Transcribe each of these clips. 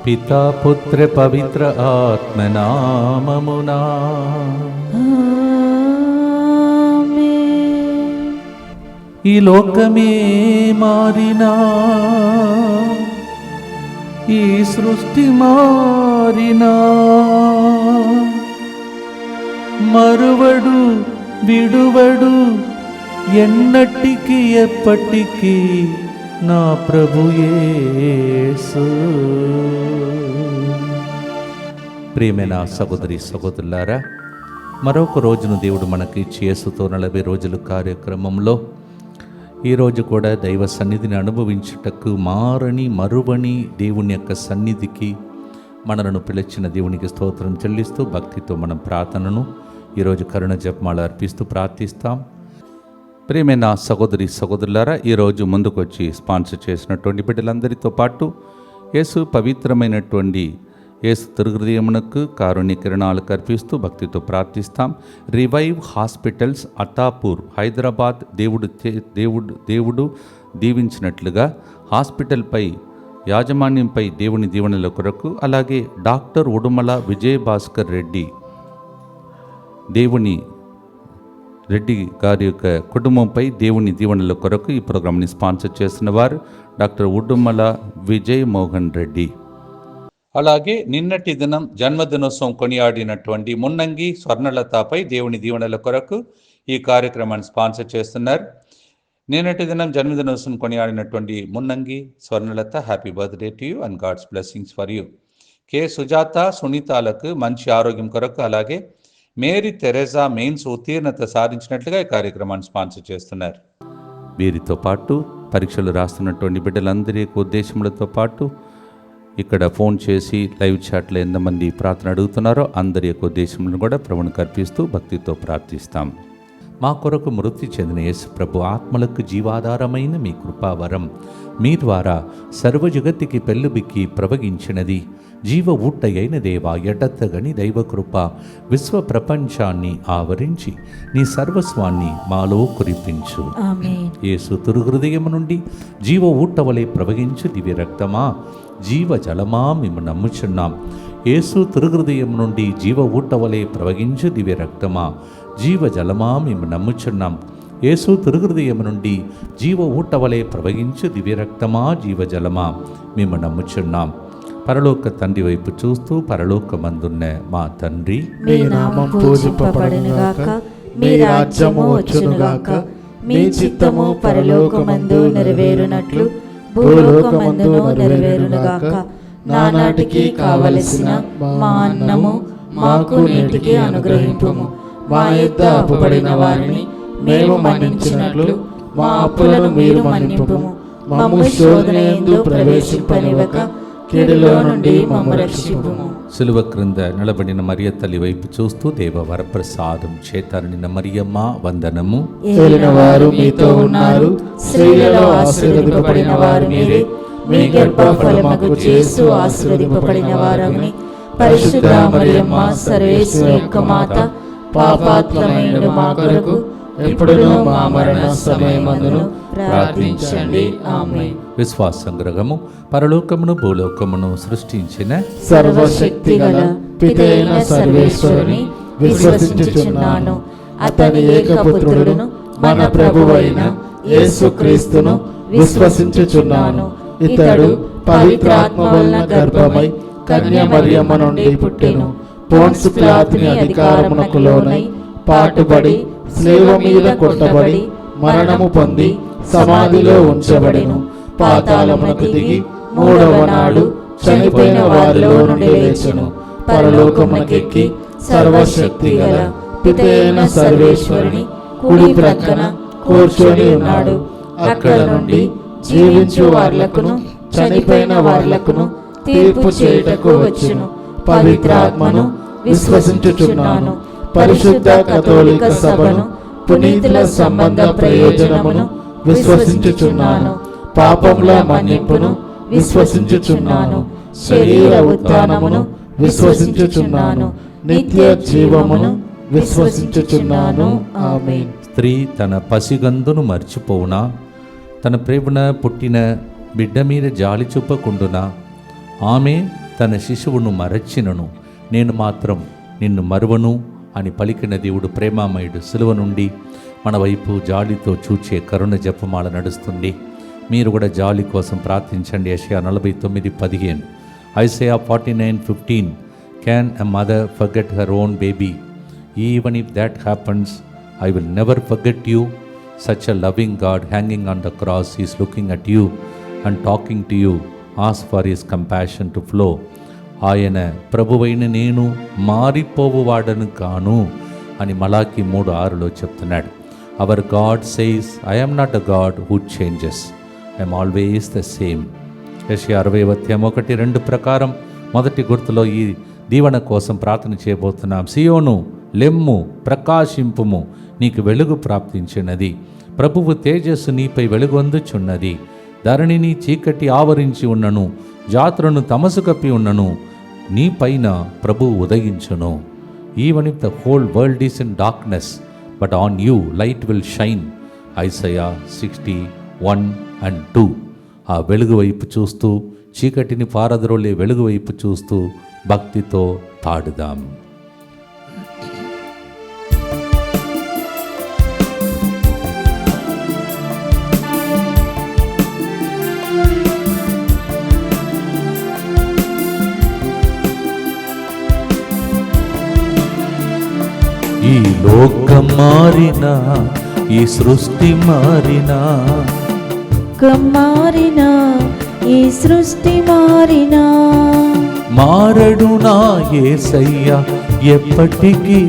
పితా పుత్ర పవిత్ర ఆత్మనామమునా ఈ లోకమే మారినా, ఈ సృష్టి మారినా, మరువడు విడువడు ఎన్నటికి ఎప్పటికీ నా ప్రభు యేసు. ప్రియమైన సహోదరి సహోదరులారా, మరొక రోజును దేవుడు మనకి యేసుతో 40 రోజుల కార్యక్రమంలో ఈరోజు కూడా దైవ సన్నిధిని అనుభవించుటకు మారని మరువని దేవుని యొక్క సన్నిధికి మనలను పిలిచిన దేవునికి స్తోత్రం చెల్లిస్తూ భక్తితో మనం ప్రార్థనను ఈరోజు కరుణ జపమాల అర్పిస్తూ ప్రార్థిస్తాం. ప్రియమైన సహోదరి సహోదరులారా, ఈరోజు ముందుకొచ్చి స్పాన్సర్ చేసినటువంటి బిడ్డలందరితో పాటు యేసు పవిత్రమైనటువంటి యేసు తిరుహృదయమునకు కారుణ్య కిరణాలు కర్పిస్తూ భక్తితో ప్రార్థిస్తాం. రివైవ్ హాస్పిటల్స్ అత్తాపూర్ హైదరాబాద్ దేవుడు దీవించినట్లుగా హాస్పిటల్పై యాజమాన్యంపై దేవుని దీవెనల కొరకు, అలాగే డాక్టర్ ఉడుమల విజయభాస్కర్ రెడ్డి రెడ్డి గారి యొక్క కుటుంబంపై దేవుని దీవెనల కొరకు ఈ ప్రోగ్రాంని స్పాన్సర్ చేసిన వారు డాక్టర్ ఉడుమల విజయ్ మోహన్ రెడ్డి. అలాగే నిన్నటి దినం జన్మదినోత్సవం కొనియాడినటువంటి మున్నంగి స్వర్ణలతపై దేవుని దీవెనల కొరకు ఈ కార్యక్రమాన్ని స్పాన్సర్ చేస్తున్నారు. నిన్నటి దినం జన్మదినోత్సవం కొనియాడినటువంటి Munnangi Swarnalatha, happy birthday to you and God's blessings for you. K Sujatha సునీతాలకు మంచి ఆరోగ్యం కొరకు, అలాగే మేరీ తెరెజా మెయిన్స్ ఉత్తీర్ణత సాధించినట్లుగా ఈ కార్యక్రమాన్ని స్పాన్సర్ చేస్తున్నారు. వీరితో పాటు పరీక్షలు రాస్తున్నటువంటి బిడ్డలందరి ఉద్దేశములతో పాటు ఇక్కడ ఫోన్ చేసి లైవ్ చాట్లో ఎంతమంది ప్రార్థన అడుగుతున్నారో అందరి యొక్క ఉద్దేశములను కూడా ప్రభువును కర్పిస్తూ భక్తితో ప్రార్థిస్తాం. మా కొరకు మృతి చెందిన యేసు ప్రభు ఆత్మలకు జీవాధారమైన మీ కృపావరం మీ ద్వారా సర్వజగత్తుకి పెళ్ళుబిక్కి ప్రవగించినది. జీవ ఊట అయిన దేవా, ఎడతగని దైవకృప విశ్వ ప్రపంచాన్ని ఆవరించి నీ సర్వస్వాన్ని మాలో కురిపించు. యేసు తిరుహృదయము నుండి జీవ ఊట వలె ప్రవగించు దివ్య రక్తమా, జీవ జలమా మేము నమ్ముచున్నాం. యేసు తిరుహృదయం నుండి జీవ ఊట వలె ప్రవగించు దివ్య రక్తమా, జీవ జలమా మేము నమ్ముచున్నాం. యేసు తిరుహృదయం నుండి జీవ ఊట వలె ప్రవగించు దివ్య రక్తమా, జీవ జలమా మేము నమ్ముచున్నాం. పరలోక తండ్రి వైపు చూస్తూ, పరలోకమందున్న మా తండ్రి, మీ నామం పూజింపబడునుగాక, మీ రాజ్యము వచ్చునుగాక, మీ చిత్తము పరలోకమందు నెరవేరునట్లు భూలోకమందును నెరవేరునుగాక. నానాటికి కావలసిన మా అన్నము మాకు నేటికి అనుగ్రహింపుము. మా యొద్ద అప్పుపడిన వారిని మేము మన్నించినట్లు మా అప్పులను మీరు మన్నింపుము. మమ్ము శోధన యందు ప్రవేశింపనివ్వక కీడులో నుండి మమ్ము రక్షింపుము. సిలువ క్రింద నిలబడిన మరియ తల్లి వైపు చూస్తూ, దేవ వరప్రసాదం చేతనిన మరియమ్మ వందనము. ఏలిన వారు మీతో ఉన్నారు, స్త్రీలలో ఆశీర్వదింపబడిన వారు మీరే. మీ గర్భఫలముకు యేసు ఆశీర్వదింపబడిన వారని. పరిశుద్ధ మరియమ్మ సర్వేశ్వరుని యొక్క మాత, పాపాత్ములైన మా కొరకు ఎప్పుడును మా మరణ సమయమందును ప్రార్థించండి. ఆమేన్. విశ్వాస సంగ్రహము. పరలోకమును భూలోకమును సృష్టించిన సర్వశక్తిగల పితైన సర్వేశ్వరుని విశ్వసించుచున్నాను. అతని ఏకపుత్రుడును మన ప్రభువైన యేసుక్రీస్తును విశ్వసించుచున్నాను. ఇతడు పవిత్రాత్మ వలన గర్భమై కన్య మరియమ్మ నుండి పుట్టెను. పోన్సు పిలాతుని అధికారమునకు లోనై పాటుబడి స్లేవ మీద కొట్టబడి మరణము పొంది సమాధిలో ఉంచబడెను. పాతాళమునకు దిగి 3వ నాడు చనిపోయిన వారిలో నుండి లేచెను. పరలోకమునకెక్కి సర్వశక్తి గల పితైన సర్వేశ్వరుని కుడి ప్రక్కన కూర్చొని ఉన్నాడు. అక్కడ నుండి జీవించు వార్లకును చనిపోయిన వార్లకును తీర్పు చేయుటకు వచ్చును. పవిత్రాత్మను విశ్వసించుచున్నాను. పరిశుద్ధ కథోలిక సభను, పునీతుల సంబంధ ప్రయోజనమును విశ్వసించుచున్నాను. పాపముల మన్నింపును విశ్వసించుచున్నాను. శరీర ఉత్థానమును విశ్వసించుచున్నాను. నిత్య జీవమును విశ్వసించుచున్నాను. ఆమేన్. స్త్రీ తన పసిగందును మర్చిపోవునా, తన ప్రేమన పుట్టిన బిడ్డ మీద జాలి చూపకుండునా, ఆమె తన శిశువును మరచినను నేను మాత్రం నిన్ను మరువను అని పలికిన దేవుడు ప్రేమామయుడు. సిలువ నుండి మన వైపు జాలితో చూచే కరుణ జపమాల నడుస్తుంది. మీరు కూడా జాలి కోసం ప్రార్థించండి. యెషయా 49:15, Isaiah 49:15. Can a mother forget her own baby? Even if that happens, I will never forget you. Such a loving God hanging on the cross is looking at you and talking to you. Ask for his compassion to flow. ఆయన ప్రభువైన నేను మారిపోవువాడను కాను అని మలాకి 3:6లో చెప్తున్నాడు. Hour God says, I am not a God who changes, I'm always the same. యెషయా 60:1-2 ప్రకారం మొదటి గుర్తులో ఈ దీవెన కోసం ప్రార్థన చేయబోతున్నాం. సియోను లెమ్ము, ప్రకాశింపుము, నీకు వెలుగు ప్రాప్తించినది. ప్రభువు తేజస్సు నీపై వెలుగొందుచున్నది. ధరణిని చీకటి ఆవరించి ఉన్నను, జాతులను తమసు కప్పి ఉన్నను, నీ పైన ప్రభువు ఉదయించును. Even if the whole world is in darkness, but on you light will shine. Isaiah 60:1-2. ఆ వెలుగు వైపు చూస్తూ, చీకటిని పారద్రోలే వెలుగు వైపు చూస్తూ భక్తితో పాడుదాం. ఈ లోకం మారినా, ఈ సృష్టి మారినా, మారినా, ఈ సృష్టి మారినా, మారడు నా యేసయ్య ఎప్పటికీ,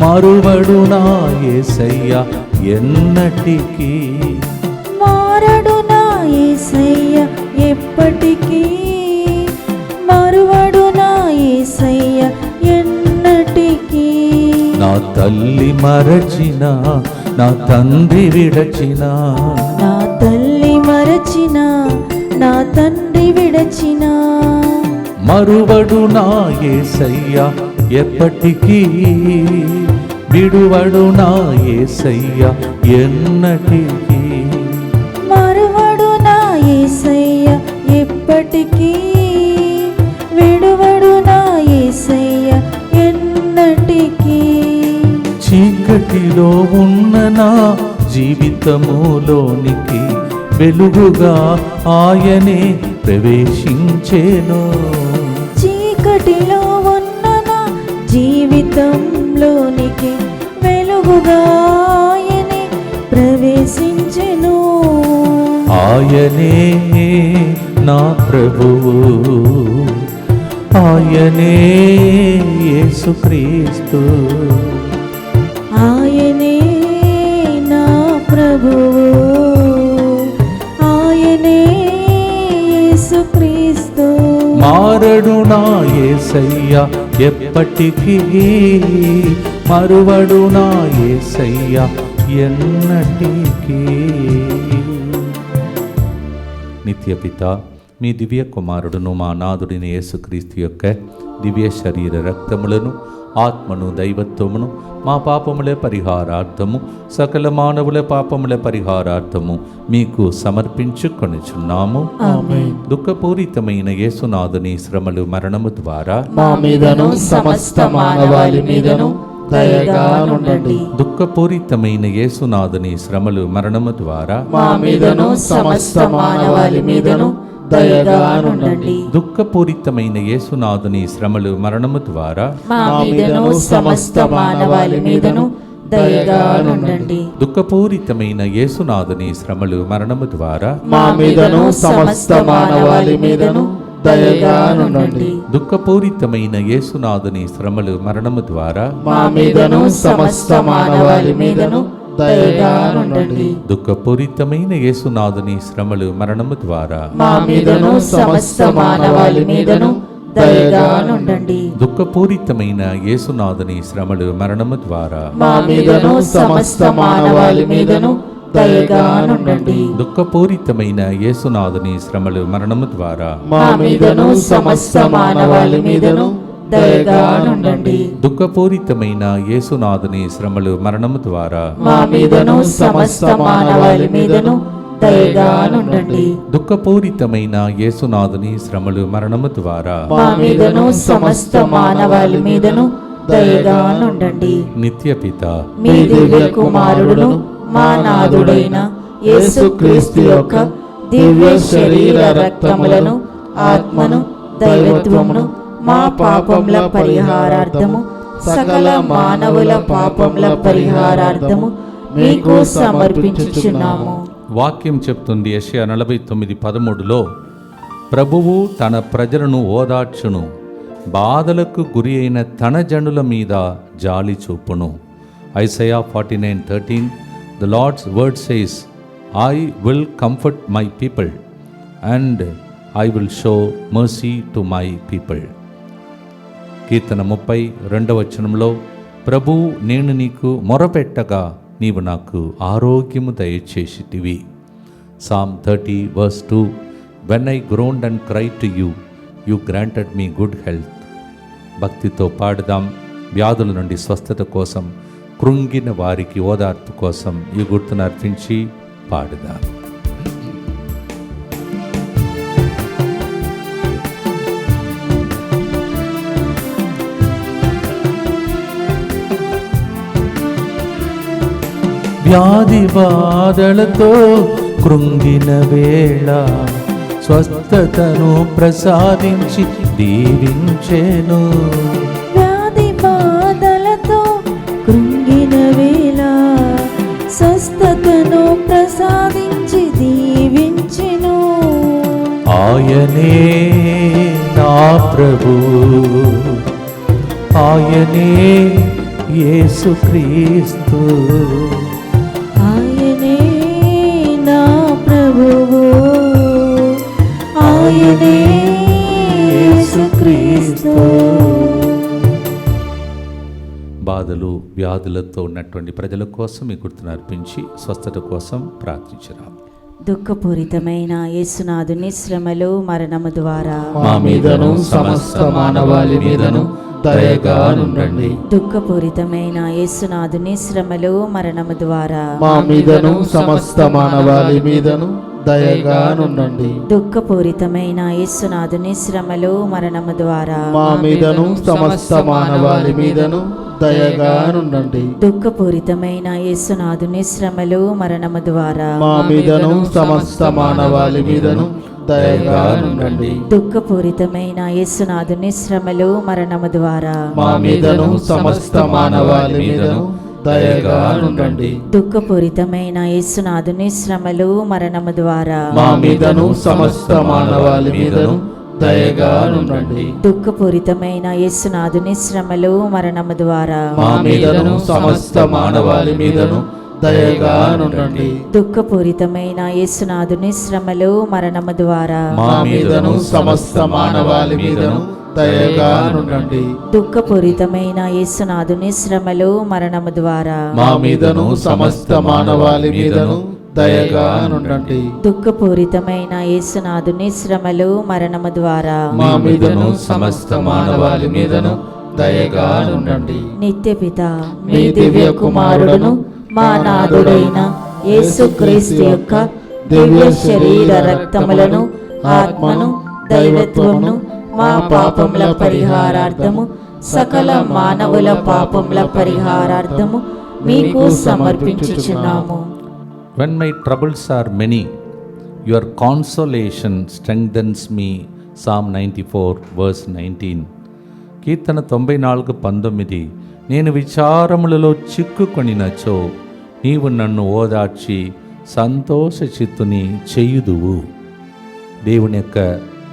మరువడు నా యేసయ్య ఎన్నటికీ. మారడు నా యేసయ్య ఎప్పటికీ, మరువడు నా యేసయ్య ఎన్నటికీ. నా తల్లి మరచిన, నా తండ్రి విడచిన, నా తల్లి మరచిన, నా తండ్రి విడచిన, మరువడు నా యేసయ్య ఎప్పటికీ, విడువడు నా యేసయ్య ఎన్నటికీ. మరువడు నా యేసయ్య ఎప్పటికీ, విడువడు నా యేసయ్య ఎన్నటికీ. చీకటిలో ఉన్న నా జీవితములోనికి వెలుగుగా ఆయనే ప్రవేశించెను. చీకటిలో ఉన్న నా జీవితంలోనికి వెలుగుగా ఆయనే ప్రవేశించెను. ఆయనే నా ప్రభువు, ఆయనే యేసుక్రీస్తు, ఆయనే నా ప్రభువు, ఆయనే యేసుక్రీస్తు. మారడు నా యేసయ్య ఎప్పటికీ, మరువడు నా యేసయ్య ఎన్నటికీ. నిత్యపిత, మీ దివ్య కుమారుడును మా నాథుడిని యేసుక్రీస్తు యొక్క దివ్య శరీర రక్తములను, ఆత్మను, దైవత్వమును మా పాపముల పరిహారార్థము, సకల మానవుల పాపముల పరిహారార్థము మీకు సమర్పించుకొనుచున్నాము. దుఃఖపూరితమైన యేసునాథుని శ్రమలు, మరణము ద్వారా మా మీదను సమస్త మానవాళి మీదను దయగా నుండండి. దుఃఖపూరితమైన యేసునాథుని శ్రమలు, మరణము ద్వారా మా మీదను సమస్త మానవాళి మీదను దయగా నుండండి. దుఃఖపూరితమైన యేసునాథుని శ్రమలు, మరణము ద్వారా మా మీదను సమస్త మానవాళి మీదను దయగా నుండండి. దుఃఖపూరితమైన యేసునాథుని శ్రమలు, మరణము ద్వారా మా మీదను సమస్త మానవాళి మీదను దయగా నుండండి. దుఃఖపూరితమైన యేసునాథుని శ్రమలు, మరణము ద్వారా మా మీదను సమస్త మానవాళి మీదను దయగా నుండండి. దుఃఖపూరితమైన యేసునాథుని శ్రమలు, మరణము ద్వారా మా మీదను సమస్త మానవాళి మీదను దయగా నుండండి. దుఃఖపూరితమైన యేసునాథుని శ్రమలు, మరణము ద్వారా మా మీదను సమస్త మానవాళి మీదను దయగా నుండండి. దుఃఖపూరితమైన యేసునాథుని శ్రమలు, మరణము ద్వారా మా మీదను సమస్త మానవాళి మీదను దయగా నుండండి. దుఃఖపూరితమైన యేసునాథుని శ్రమలు, మరణము ద్వారా మా మీదను సమస్త మానవాళి మీదను దయగా నుండండి. దుఃఖపూరితమైన యేసునాథుని శ్రమలు మరణము ద్వారా మా మీదను సమస్త మానవాళి మీదను దయగా నుండండి. నిత్యపిత మీ దివ్య కుమారుడును మా నాథుడైన యేసుక్రీస్తు యొక్క దివ్య శరీర రక్తములను ఆత్మను దైవత్వమును మా పాపముల పరిహారార్థము సకల మానవుల పాపముల పరిహారార్థము మీకు సమర్పించుచున్నాము. వాక్యం చెప్తుంది యెషయా 49:13లో ప్రభువు తన ప్రజలను ఓదార్చును, బాధలకు గురి అయిన తన జనుల మీద జాలి చూపును. Isaiah 49:13 The Lord's word says, I will comfort my people and I will show mercy to my people. కీర్తన 32:2 ప్రభు నేను నీకు మొరపెట్టగా నీవు నాకు ఆరోగ్యము దయచేసిటివి. Psalm 30:2 When I groaned and cried to you, you granted me good health. భక్తితో పాడుదాం. వ్యాధుల నుండి స్వస్థత కోసం, కృంగిన వారికి ఓదార్పు కోసం ఈ గుర్తును అర్పించి పాడుదాం. వ్యాధి బాధలతో కృంగిన వేళ స్వస్థతను ప్రసాదించి దీవించెను. వ్యాధి బాధలతో కృంగిన వేళ స్వస్థతను ప్రసాదించి దీవించెను. ఆయనే నా ప్రభు, ఆయనే యేసుక్రీస్తు, ఆయనే నా ప్రభువు, ఆయనే యేసుక్రీస్తు. బాధలు వ్యాధులతో ఉన్నటువంటి ప్రజల కోసం ఈ గుర్తును అర్పించి స్వస్థత కోసం ప్రార్థించుదాం. దుఃఖపూరితమైన యేసునాథుని శ్రమలు మరణము ద్వారా మా మీదను సమస్త మానవాళి మీదను దయగా నుండండి. దుఃఖపూరితమైన యేసునాథుని శ్రమలు మరణము ద్వారా మా మీదను సమస్త మానవాళి మీదను దయగా నుండండి. దుఃఖపూరితమైన యేసునాథుని శ్రమలు మరణము ద్వారా మా మీదను సమస్త మానవాళి మీదను దయగా నుండండి. దుఃఖపూరితమైన యేసునాథుని శ్రమలు మరణము ద్వారా మా మీదను సమస్త మానవాళి మీదను దయగా నుండండి. దుఃఖపూరితమైన యేసునాథుని శ్రమలు మరణము ద్వారా మా మీదను సమస్త మానవాళి మీదను దయగా నుండండి. దుఃఖపూరితమైన యేసునాథుని శ్రమలు మరణము ద్వారా మా మీదను సమస్త మానవాళి మీదను దయగా నుండండి. దుఃఖపూరితమైన యేసునాథుని శ్రమలు మరణము ద్వారా మా మీదను సమస్త మానవాళి మీదను దయగా నుండండి. దుఃఖపూరితమైన యేసునాథుని శ్రమలు మరణము ద్వారా మా మీదను సమస్త మానవాళి మీదను దయగా నుండండి. దుఃఖపూరితమైన యేసునాథుని శ్రమలు మరణము ద్వారా మా మీదను సమస్త మానవాళి మీదను దయగా నుండండి. దుఃఖపూరితమైన యేసునాథుని శ్రమలు మరణము ద్వారా మా మీదను సమస్త మానవాళి మీదను దయగా నుండండి. నిత్యపిత మీ దివ్య కుమారుడును మా నాథుడైన యేసుక్రీస్తు యొక్క దివ్య శరీర రక్తములను ఆత్మను దైవత్వమును మా పాపముల పరిహారార్థము సకల మానవుల పాపముల పరిహారార్థము మీకు సమర్పించుచున్నాము. When my troubles are many, your consolation strengthens me. Psalm 94:19. కీర్తన 94:19. నేను విచారములలో చిక్కుకొనినచో నీవు నన్ను ఓదార్చి సంతోష చిత్తుని చేయుదువు. దేవుని యొక్క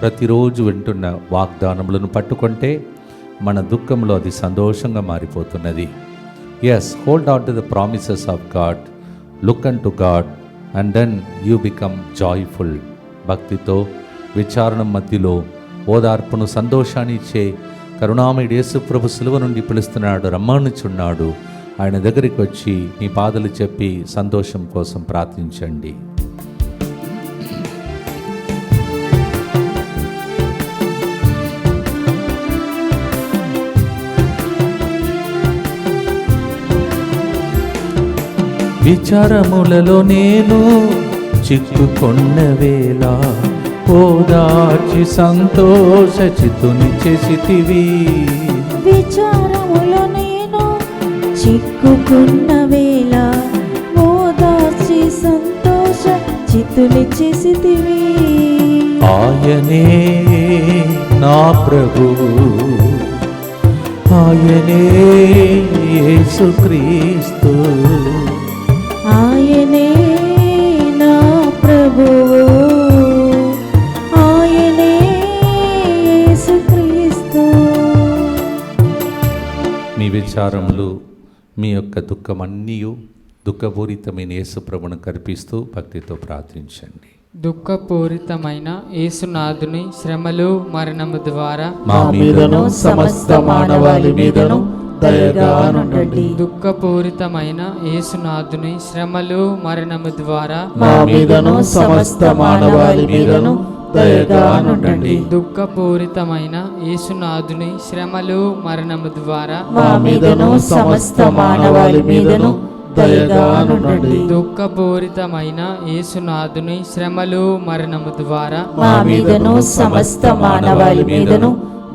ప్రతిరోజు వింటున్న వాగ్దానములను పట్టుకుంటే మన దుఃఖంలో అది సంతోషంగా మారిపోతున్నది. Yes, hold on to the promises of God, look on to God and then you become joyful. భక్తితో విచారణ మధ్యలో ఓదార్పును సంతోషాన్ని ఇచ్చే కరుణామయుడు యేసు ప్రభు సిలువ నుండి పిలుస్తున్నాడు, రమ్మనుచున్నాడు. ఆయన దగ్గరికి వచ్చి మీ బాధలు చెప్పి సంతోషం కోసం ప్రార్థించండి. విచారములలో నేను చిక్కుకొన్న వేళ ఓదార్చి సంతోష చిత్తుని చేసితివి. విచారములో నేను చిక్కుకున్న వేళ ఓదార్చి సంతోష చిత్తుని చేసితివి. ఆయనే నా ప్రభువు, ఆయనే యేసుక్రీస్తు, ఆయనే నా ప్రభువు, ఆయనే యేసుక్రీస్తు. మీ విచారములు, మీ యొక్క దుఃఖమన్నీయు దుఃఖపూరితమైన యేసు ప్రభువును కర్పిస్తూ భక్తితో ప్రార్థించండి. దుఃఖపూరితమైన యేసునాథుని శ్రమలు మరణము ద్వారా మా మీదను సమస్త మానవాళి మీదను దయగా నుండండి. దుఃఖపూరితమైన యేసునాథుని శ్రమలు మరణము ద్వారా మా మీదను సమస్త మానవాళి మీదను దయగా నుండండి. దుఃఖపూరితమైన యేసునాథుని శ్రమలు మరణము ద్వారా మా మీదను సమస్త మానవాళి మీదను దయగా నుండండి. దుఃఖపూరితమైన యేసునాథుని శ్రమలు మరణము ద్వారా మా మీదను సమస్త మానవాళి మీదను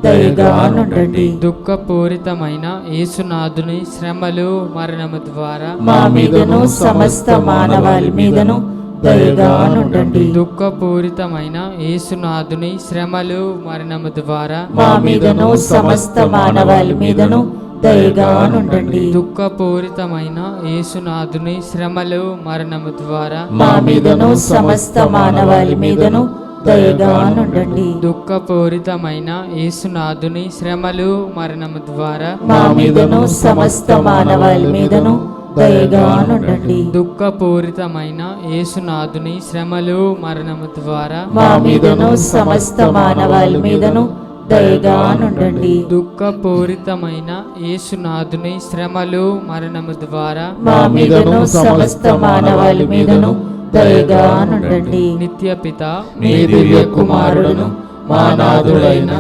దయగా నుండండి. దుఃఖపూరితమైన యేసునాథుని శ్రమలు మరణము ద్వారా మా మీదను సమస్త మానవాళి మీదను దయగా నుండండి. దుఃఖపూరితమైన యేసునాథుని శ్రమలు మరణము ద్వారా మా మీదను సమస్త మానవాళి మీదను దయగా నుండండి. దుఃఖపూరితమైన యేసునాథుని శ్రమలు మరణము ద్వారా మా మీదను సమస్త మానవాళి మీదను దయగా నుండండి. దుఃఖపూరితమైన యేసునాథుని శ్రమలు మరణము ద్వారా మా మీదను సమస్త మానవాళి మీదను దయగా నుండండి. దుఃఖపూరితమైన యేసునాథుని శ్రమలు మరణము ద్వారా మా మీదను సమస్త మానవాళి మీదను దయగా నుండండి. దుఃఖపూరితమైన యేసునాథుని శ్రమలు మరణము ద్వారా మా మీదను సమస్త మానవాళి మీదను దయగా నుండండి. నిత్య పిత మీ దివ్య కుమారుడును మా నాథుడైన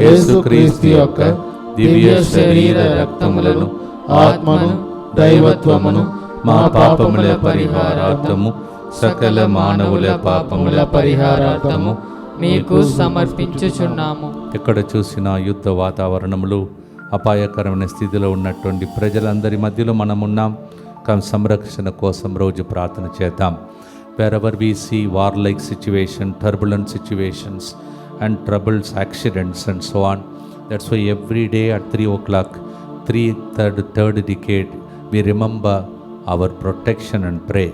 యేసుక్రీస్తు యొక్క దివ్య శరీర రక్తములను ఆత్మను దైవత్వమును మా పాపముల పరిహారార్థము సకల మానవుల పాపముల పరిహారార్థము మీకు సమర్పించుచున్నాము. ఎక్కడ చూసినా యుద్ధ వాతావరణములు, అపాయకరమైన స్థితిలో ఉన్నటువంటి ప్రజలందరి మధ్యలో మనమున్నాం. సంరక్షణ కోసం రోజు ప్రార్థన చేద్దాం. wherever we see war-like situation, turbulent situations and troubles, accidents and so on. That's why every day at 3 o'clock, third decade, we remember our protection and pray.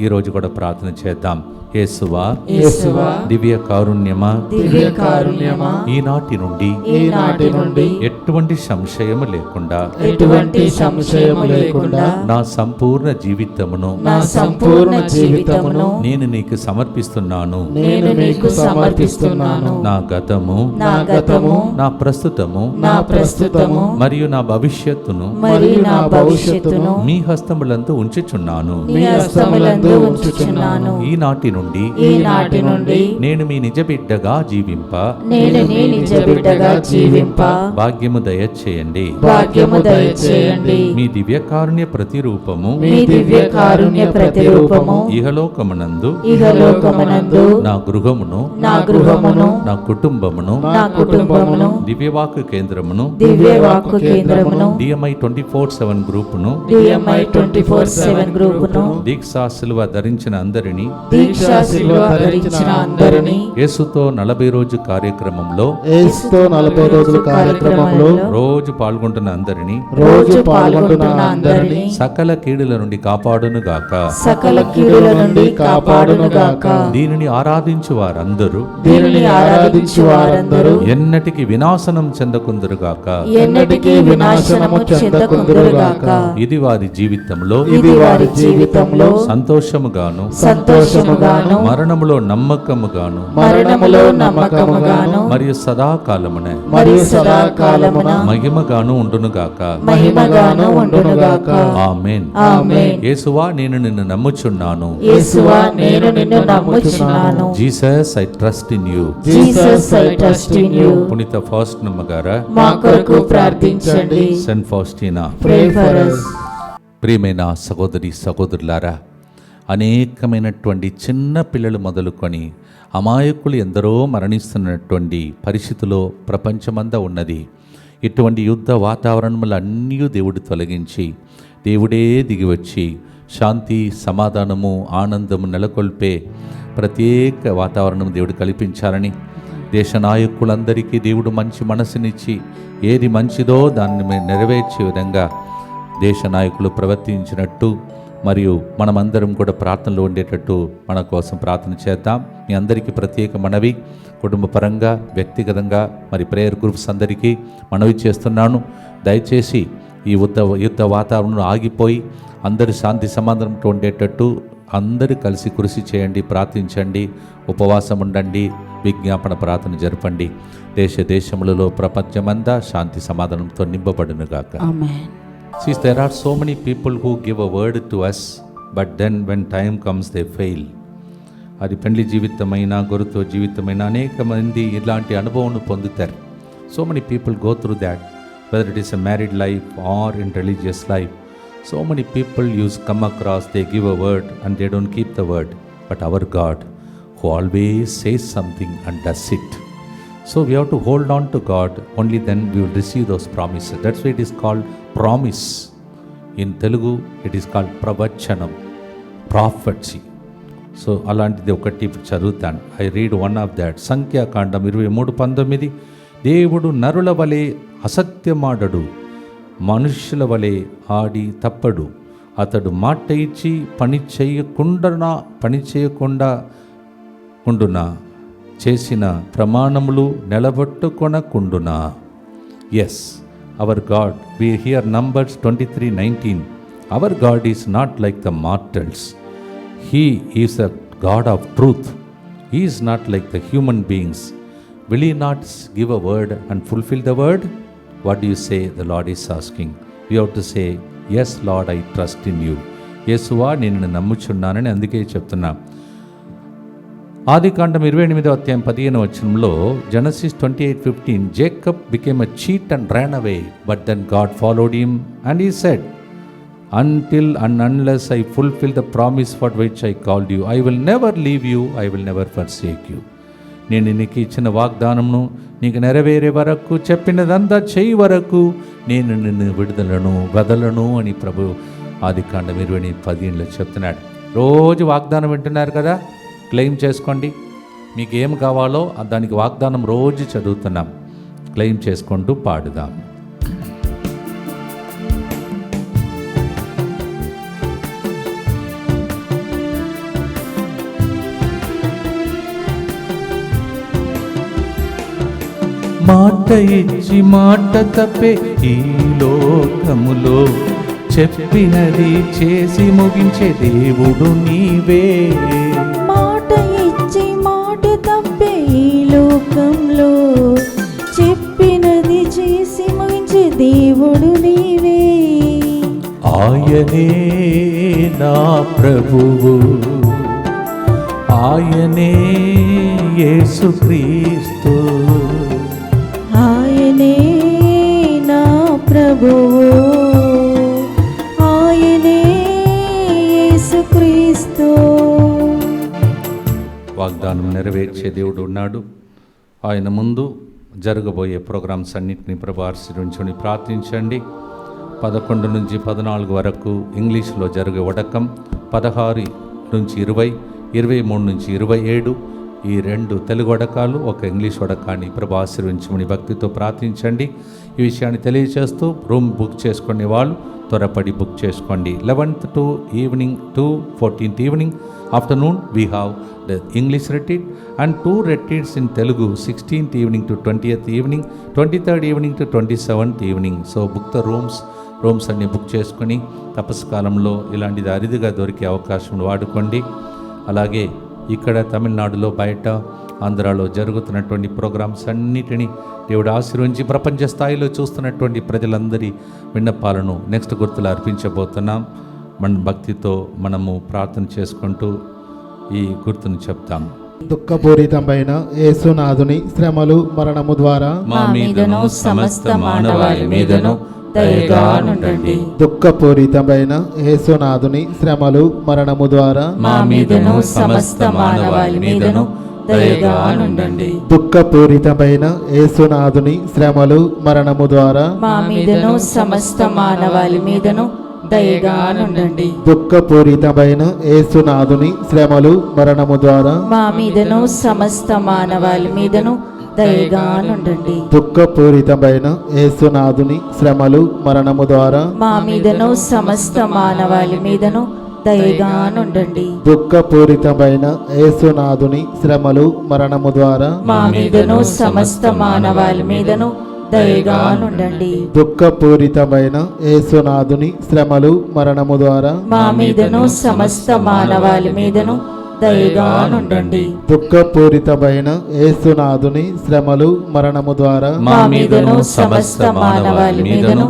ఈ రోజు కూడా ప్రార్థన చేద్దాం. యేసువా, యేసువా, దివ్య కారుణ్యమా, దివ్య కారుణ్యమా, ఈనాటి నుండి ఎటువంటి సంశయము లేకుండా ఎటువంటి సంశయము లేకుండా నా సంపూర్ణ జీవితమును నా సంపూర్ణ జీవితమును నేను నీకు సమర్పిస్తున్నాను. నేను నీకు సమర్పిస్తున్నాను. నా గతము, నా గతము, నా ప్రస్తుతము, నా ప్రస్తుతము మరియు నా భవిష్యత్తును మరియు నా భవిష్యత్తును మీ హస్తములందు ఉంచుచున్నాను. నీ హస్తములందు ఉంచుచున్నాను. ఈనాటి నుండి ఈనాటి నుండి నేను మీ నిజ బిడ్డగా జీవింప నేను నీ నిజ బిడ్డగా జీవింప భాగ్యము దయచేయండి. భాగ్యము దయచేయండి. మీ దివ్య కారుణ్య ప్రతిరూపము మీ దివ్య కారుణ్య ప్రతిరూపము ఇహలోకమునందు ఇహలోకమునందు నా గృహమును, నా గృహమును, నా కుటుంబమును, నా కుటుంబమును, దివ్యవాక్కు కేంద్రమును, దివ్య వాక్కు కేంద్రమును, DMI 24/7 గ్రూపును, DMI 24/7 గ్రూపును, దీక్షా శిలువ ధరించిన అందరినీ, దీక్షా శిలువ ధరించిన అందరినీ, యేసుతో 40 రోజు కార్యక్రమంలో యేసుతో 40 రోజుల కార్యక్రమంలో రోజు పాల్గొంటున్న అందరినీ, రోజు పాల్గొంటున్న అందరినీ, సకల కీడుల నుండి కాపాడును గాక. సకల కీడుల నుండి కాపాడును గాక. దీనిని ఆరాధించు వారందరూ దీనిని ఆరాధించు వారందరూ ఎన్నటికి వినాశనం చెందకుందురు గాక. ఎన్నటికీ వినాశనము చెందకుందురు గాక. ఇది వారి జీవితంలో ఇది వారి జీవితంలో సంతోషముగాను, సంతోషముగాను, మరణములో నమ్మకముగాను, మరణములో నమ్మకముగాను, మరియు సదాకాలమున మరియు సదాకాలమున మహిమగాను ఉండునుగాక. మహిమగాను ఉండునుగాక. ఆమేన్. ఆమేన్. యేసువా, నేను నిన్ను నమ్ముచున్నాను. యేసువా, నేను నిన్ను నమ్ముచున్నాను. Jesus, I trust in you. Jesus, I trust in you. పునీత ఫాస్టినా గారా, మా కొరకు ప్రార్థించండి. Saint Faustina. Pray for us. ప్రియమైన సహోదరి సహోదరులారా, అనేకమైనటువంటి చిన్న పిల్లలు మొదలుకొని అమాయకులు ఎందరో మరణిస్తున్నటువంటి పరిస్థితిలో ప్రపంచమంతా ఉన్నది. ఇటువంటి యుద్ధ వాతావరణములు అన్నీ దేవుడు తొలగించి దేవుడే దిగివచ్చి శాంతి, సమాధానము, ఆనందము నెలకొల్పే ప్రత్యేక వాతావరణం దేవుడు కల్పించాలని, దేశ నాయకులందరికీ దేవుడు మంచి మనసునిచ్చి ఏది మంచిదో దాన్ని నెరవేర్చే విధంగా దేశ నాయకులు ప్రవర్తించినట్టు మరియు మనమందరం కూడా ప్రార్థనలో ఉండేటట్టు మన కోసం ప్రార్థన చేద్దాం. మీ అందరికీ ప్రత్యేక మనవి, కుటుంబ పరంగా, వ్యక్తిగతంగా మరి ప్రేయర్ గ్రూప్స్ అందరికీ మనవి చేస్తున్నాను. దయచేసి ఈ యుద్ధ వాతావరణం ఆగిపోయి అందరూ శాంతి సమాధానంతో ఉండేటట్టు అందరూ కలిసి కృషి చేయండి, ప్రార్థించండి, ఉపవాసం ఉండండి, విజ్ఞాపన ప్రార్థన జరపండి. దేశములలో ప్రపంచమంతా శాంతి సమాధానంతో నింపబడునుగాక. ఆమేన్. See, there are so many people who give a word to us, but then when time comes they fail. అది పెండ్లి జీవితమైన, గురుత్వ జీవితమైన అనేక మంది ఇలాంటి అనుభవం పొందుతారు. So many people go through that, whether it is a married life or in religious life. So many people come across, they give a word and they don't keep the word. But our God, who always says something and does it. So we have to hold on to God, only then we will receive those promises. That's why it is called promise. In Telugu, it is called pravachanam, prophecy. So అలాంటిది ఒకటి చదువుతాను. I read one of that. సంఖ్యాకాండం 23:19. దేవుడు నరుల వలె అసత్యమాడడు, మనుష్యుల వలె ఆడి తప్పడు. అతడు మాట ఇచ్చి పని చేయకుండా ఉండునా, చేసిన ప్రమాణములు నిలబెట్టుకొనకుండునా. Yes, our God, we hear Numbers 23:19. Our God is not like the mortals. He is a God of truth. He is not like the human beings. Will He not give a word and fulfill the word? What do you say? The Lord is asking. You have to say, yes Lord, I trust in you. యేసువా, నేను నమ్ముచున్నానని అందుకే చెప్తున్నా. ఆదికాండం 28:15 Genesis 28:15, Jacob became a cheat and ran away, but then God followed him and he said, until and unless I fulfill the promise for which I called you, I will never leave you, I will never forsake you. నేను నీకు ఇచ్చిన వాగ్దానమును నీకు నెరవేరే వరకు, చెప్పినదంతా చేయి వరకు నేను నిన్ను వదలను అని ప్రభు ఆదికాండం 28:15 చెప్తున్నాడు. రోజు వాగ్దానం వింటున్నారు కదా, క్లెయిమ్ చేసుకోండి. మీకు ఏం కావాలో దానికి వాగ్దానం రోజు చదువుతున్నాం, క్లెయిమ్ చేసుకుంటూ పాడుదాం. మాట ఇచ్చి మాట తప్పే ఈ లోకములో, చెప్పినది చేసి ముగించే దేవుడు నీవే. మాట ఇచ్చి మాట తప్పే ఈ లోకంలో, చెప్పినది చేసి ముగించే దేవుడు నీవే. ఆయనే నా ప్రభువు, ఆయనే యేసుక్రీస్తు, ఆయనే నా ప్రభువు, ఆయనే యేసుక్రీస్తు. వాగ్దానం నెరవేర్చే దేవుడు ఉన్నాడు. ఆయన ముందు జరగబోయే ప్రోగ్రామ్స్ అన్నింటినీ ప్రభు ఆశీర్వదించుకొని ప్రార్థించండి. 11 నుంచి 14 వరకు ఇంగ్లీష్లో జరిగే వడకం, 16 నుంచి 20, 23 నుంచి 27 ఈ 2 తెలుగు వడకాలు, ఒక ఇంగ్లీష్ వడకాన్ని ప్రభు ఆశీర్వదించమని భక్తితో ప్రార్థించండి. ఈ విషయాన్ని తెలియజేస్తూ రూమ్ బుక్ చేసుకునే వాళ్ళు త్వరపడి బుక్ చేసుకోండి. 11th to evening to 14th evening afternoon we have the English retreat and 2 retreats in Telugu, 16th evening to 20th evening, 23rd evening to 27th evening. So book the rooms అన్ని book చేసుకొని తపస్కాలంలో ఇలాంటిది అరుదుగా దొరికే అవకాశం వాడుకోండి. అలాగే ఇక్కడ తమిళనాడులో, బయట ఆంధ్రాలో జరుగుతున్నటువంటి ప్రోగ్రామ్స్ అన్నిటినీ దేవుడు ఆశీర్వదించి ప్రపంచ స్థాయిలో చూస్తున్నటువంటి ప్రజలందరి విన్నపాలను నెక్స్ట్ గుర్తులు అర్పించబోతున్నాం. మన భక్తితో మనము ప్రార్థన చేసుకుంటూ ఈ గుర్తును చెప్తాం. దుఃఖపూరితమైన యేసునాథుని శ్రమలు మరణము ద్వారా మా మీదను సమస్త మానవాళి మీదను దయగా నుండండి. దుఃఖపూరితమైన యేసునాథుని శ్రమలు మరణము ద్వారా మా మీదను సమస్త మానవాళి మీదను దయగా నుండండి. దుఃఖపూరితమైన యేసునాథుని శ్రమలు మరణము ద్వారా మా మీదను సమస్త మానవాళి మీదను దయగా నుండండి. దుఃఖపూరితమైన యేసునాథుని శ్రమలు మరణము ద్వారా మా మీదను సమస్త మానవాళి మీదను దయగా నుండండి. దుఃఖపూరితమైన యేసునాథుని శ్రమలు మరణము ద్వారా మా మీదను సమస్త మానవాళి మీదను దయగా నుండండి. దుఃఖపూరితమైన యేసునాథుని శ్రమలు మరణము ద్వారా మా మీదను సమస్త మానవాళి మీదను దయగా నుండండి. దుఃఖపూరితమైన యేసునాథుని శ్రమలు మరణము ద్వారా మా మీదను సమస్త మానవాళి మీదను దయగా నుండండి. దుఃఖపూరితమైన యేసునాథుని శ్రమలు మరణము ద్వారా మా మీదను సమస్త మానవాళి మీదను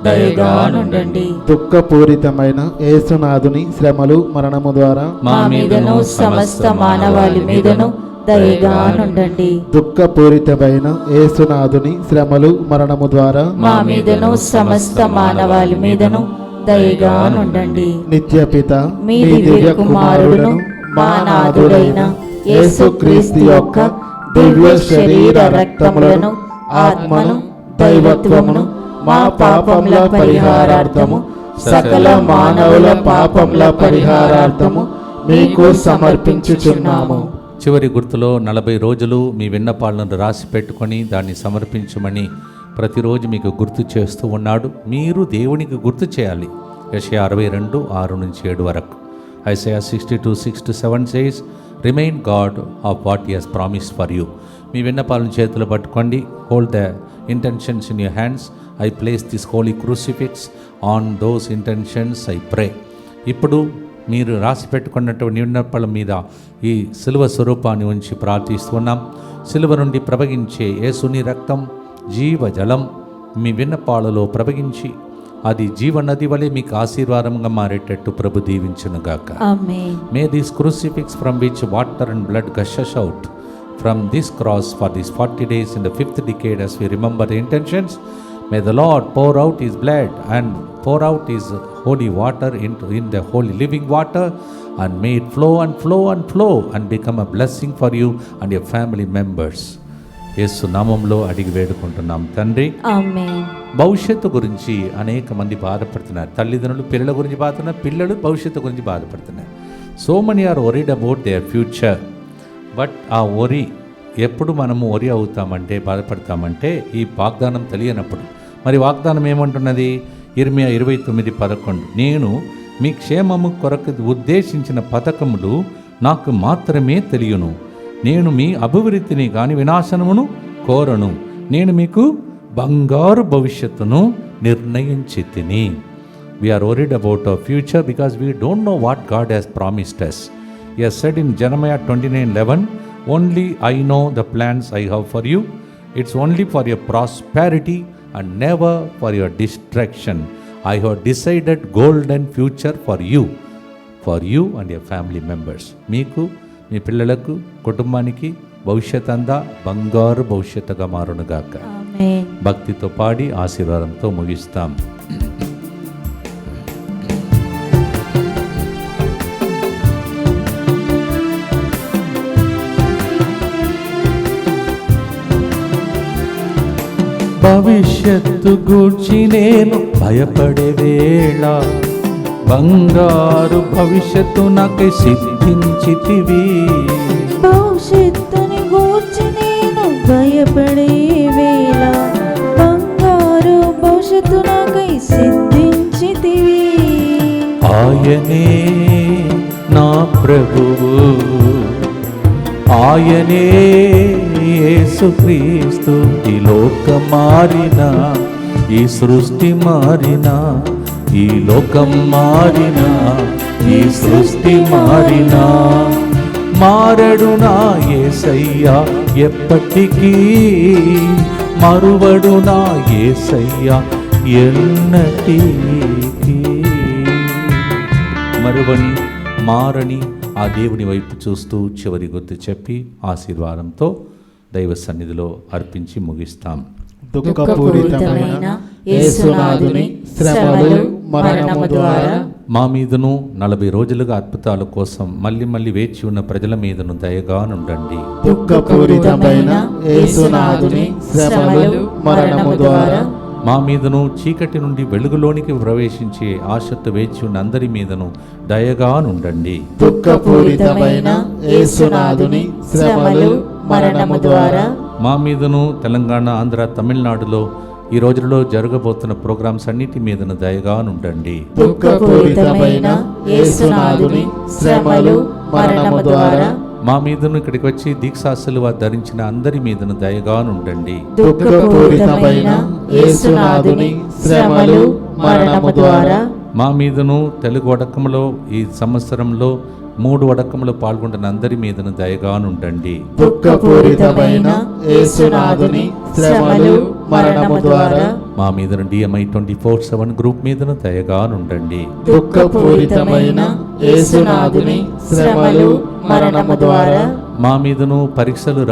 దయగా నుండండి. దుఃఖపూరితమైన యేసునాథుని శ్రమలు మరణము ద్వారా మా మీదను సమస్త మానవాళి మీదను దయగా నుండండి. దుఃఖపూరితమైన యేసునాథుని శ్రమలు మరణము ద్వారా మా మీదను సమస్త మానవాళి మీదను దయగా నుండండి. నిత్యపిత మీ దివ్య కుమారుడును మా నాథుడైన యేసుక్రీస్తు యొక్క దివ్య శరీర రక్తములను ఆత్మను దైవత్వమును మా పాపముల పరిహారార్థము సకల మానవుల పాపముల పరిహారార్థము మీకు సమర్పించుచున్నాము. చివరి గుర్తులో 40 రోజులు మీ విన్నపాలను రాసి పెట్టుకొని దాన్ని సమర్పించమని ప్రతిరోజు మీకు గుర్తు చేస్తూ ఉన్నాడు. మీరు దేవునికి గుర్తు చేయాలి. యెషయా 62:6-7 వరకు. Isaiah 62:6-7 says, remind God of what he has promised for you. మీ విన్నపాలను చేతులు పట్టుకోండి. Hold the intentions in your hands. I place this holy crucifix on those intentions I pray. ఇప్పుడు మీరు రాసి పెట్టుకున్నటువంటి విన్నపాల మీద ఈ సిలువ స్వరూపాన్ని ఉంచి ప్రార్థిస్తున్నాం. సిలువ నుండి ప్రవహించే యేసుని రక్తం జీవజలం మీ విన్నపాలలో ప్రవహించి అది జీవనది వలె మీకు ఆశీర్వాదంగా మారేటట్టు ప్రభు దీవించునుగాక. ఆమేన్. May this crucifix from which water and blood gushes out from this cross for these 40 days in the 5th decade as we remember the intentions. May the Lord pour out his blood and pour out his holy water in the holy living water, and may it flow and flow and flow and become a blessing for you and your family members. యేసు నామంలో అడిగి వేడుకుంటున్నాం తండ్రి, ఆమేన్. భవిష్యత్తు గురించి అనేక మంది బాధపడుతున్నారు. తల్లిదండ్రులు పిల్లల గురించి బాధపడుతున్నారు, పిల్లలు భవిష్యత్తు గురించి బాధపడుతున్నారు. So many are worried about their future. But ఆ వరి ఎప్పుడు మనము వరి అవుతామంటే, బాధపడతామంటే ఈ వాగ్దానం తెలియనప్పుడు. మరి వాగ్దానం ఏమంటున్నది? ఇర్మియా 29:11, నేను మీ క్షేమము కొరకు ఉద్దేశించిన పథకములు నాకు మాత్రమే తెలియను. నేను మీ అభివృద్ధిని కాని వినాశనమును కోరను. నేను మీకు బంగారు భవిష్యత్తును నిర్ణయించి తిని. We are worried about our future because we don't know what God has promised us. He has said in Jeremiah 29:11, only I know the plans I have for you. It's only for your prosperity and never for your destruction. I have decided golden future for you and your family members. మీకు, మీ పిల్లలకు, కుటుంబానికి భవిష్యత్ అంతా బంగారు భవిష్యత్తుగా మారునుగాక. ఆమేన్. భక్తితో పాడి ఆశీర్వాదంతో ముగిస్తాం. భవిష్యత్తు గూర్చి నేను భయపడే వేళ బంగారు భవిష్యత్తు నాకు సిద్ధించితివి. భవిష్యత్తుని గూర్చి నేను భయపడే వేళ బంగారు భవిష్యత్తు నాకై సిద్ధించితివి. ఆయనే నా ప్రభువు, ఆయనే యేసుక్రీస్తు. ఈ లోకం మారినా, ఈ సృష్టి మారినా, ఈ లోకం మారినా, ఈ సృష్టి మారినా, మారడు నా యేసయ్యా ఎప్పటికీ, మరువడు నా యేసయ్యా ఎన్నటికీ. మరువని, మారని ఆ దేవుని వైపు చూస్తూ చివరి గుర్తు చెప్పి ఆశీర్వాదంతో దైవ సన్నిధిలో అర్పించి ముగిస్తాం. దుఃఖపూరితమైన యేసునాథుని శ్రమలు మరణము ద్వారా మా మీదను 40 రోజులుగా అద్భుతాల కోసం మళ్ళీ మళ్ళీ వేచి ఉన్న ప్రజల మీదను దయగా నుండండి. దుఃఖపూరితమైన యేసునాథుని శ్రమలు మరణము ద్వారా మా మీదను చీకటి నుండి వెలుగులోనికి ప్రవేశించే ఆశతో వేచి ఉన్న అందరి మీదను దయగా నుండండి. దుఃఖపూరితమైన యేసునాథుని శ్రమలు మరణము ద్వారా మా మీదను తెలంగాణ, ఆంధ్ర, తమిళనాడులో ఈ రోజులలో జరగబోతున్న ప్రోగ్రామ్స్ అన్నిటి మీదను దయగా నుండండి. దుఃఖపూరితమైన యేసునాథుని శ్రమలు మరణము ద్వారా మా మీదను ఇక్కడికి వచ్చి దీక్షాశలువ ధరించిన అందరి మీదను దయగా నుండండి. దుఃఖపూరితమైన యేసునాథుని శ్రమలు మరణము ద్వారా మా మీదను తెలుగు వడకములో ఈ సంవత్సరంలో 3 వడకములు పాల్గొంటున్న అందరి మీదను దయగా నుండండి. దుఃఖపూరితమైన యేసునాథుని శ్రమలు మరణము ద్వారా మా మీదను DMI 24/7 గ్రూప్ మీదను దయగా నుండండి. దుఃఖపూరితమైన యేసునాథుని శ్రమలు మరణము ద్వారా మా మీదను పరీక్షలు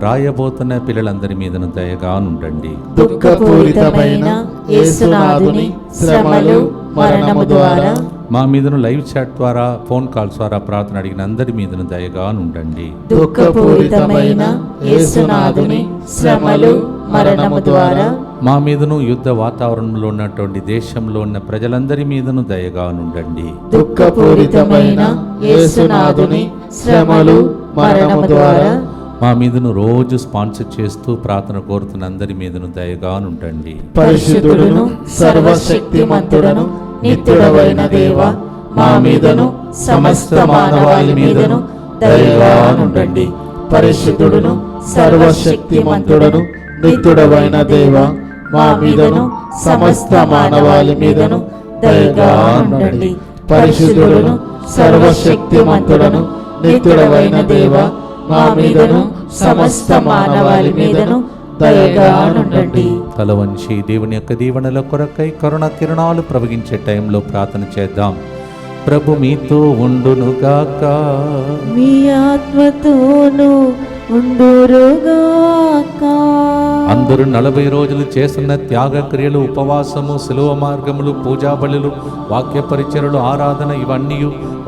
రాయబోతున్న పిల్లలందరి మీదను దయగా నుండండి. దుఃఖపూరితమైన యేసునాథుని శ్రమలు మరణము ద్వారా మా మీదను లైవ్ చాట్ ద్వారా, ఫోన్ కాల్స్ ద్వారా ప్రార్థన అడిగిన అందరి మీదను దయగా నుండండి. దుఃఖపూరితమైన యేసునాథుని శ్రమలు మరణము ద్వారా మా మీదను యుద్ధ వాతావరణంలో ఉన్నటువంటి దేశంలో ఉన్న ప్రజలందరి మీదను దయగా నుండండి. దుఃఖపూరితమైన యేసునాథుని శ్రమలు మరణము ద్వారా మా మీదను రోజు స్పాన్సర్ చేస్తూ ప్రార్థన కోరుతున్న అందరి మీదను దయగా నుండండి. పరిశుద్ధుడును సర్వశక్తిమంతుడను నిత్యుడవైన దేవ, మా మీదను సమస్త మానవాళి మీదను దయగా నుండండి. పరిశుద్ధుడును సర్వశక్తిమంతుడను నిత్యుడవైన దేవ, మా మీదను సమస్త మానవాళి మీదను దయగా నుండండి. పరిశుద్ధుడును సర్వశక్తిమంతుడను నిత్యుడవైన దేవ, మా మీదను సమస్త మానవాళి మీదను దయగా నుండండి. తల వంచి దేవుని యొక్క దీవెనల కొరకై కరుణ కిరణాలు ప్రవహించే టైంలో ప్రార్థన చేద్దాం. ప్రభు మీతో ఉండునుగాక, మీ ఆత్మతోను ఉండురుగాక. అందరూ 40 రోజులు చేస్తున్న త్యాగ క్రియలు, ఉపవాసము, శిలువ మార్గములు, పూజా బలులు, వాక్య పరిచర్యలు, ఆరాధన ఇవన్నీ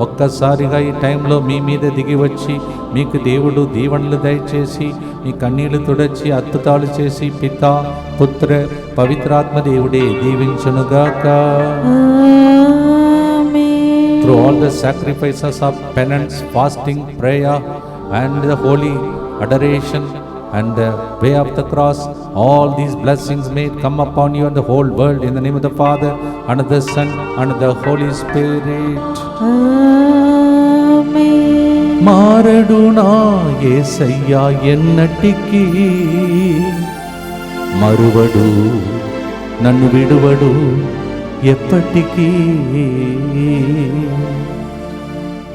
ఒక్కసారిగా ఈ టైంలో మీ మీద దిగి వచ్చి మీకు దేవుడు దీవెనలు దయచేసి మీ కన్నీళ్లు తుడచి అద్భుతాలు చేసి పితా, పుత్ర, పవిత్రాత్మ దేవుడే దీవించునుగాక. Through all the sacrifices of penance, fasting, prayer and the holy adoration and the way of the cross, all these blessings may come upon you and the whole world, in the name of the Father and of the Son and of the Holy Spirit. మారడు నా యేసయ్యా ఎన్నటికీ, మరువడు నన్ను విడువడు ఎప్పటికీ.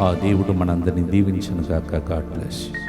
ఆ దేవుడు మనందరినీ దీవించును గాక. God bless you.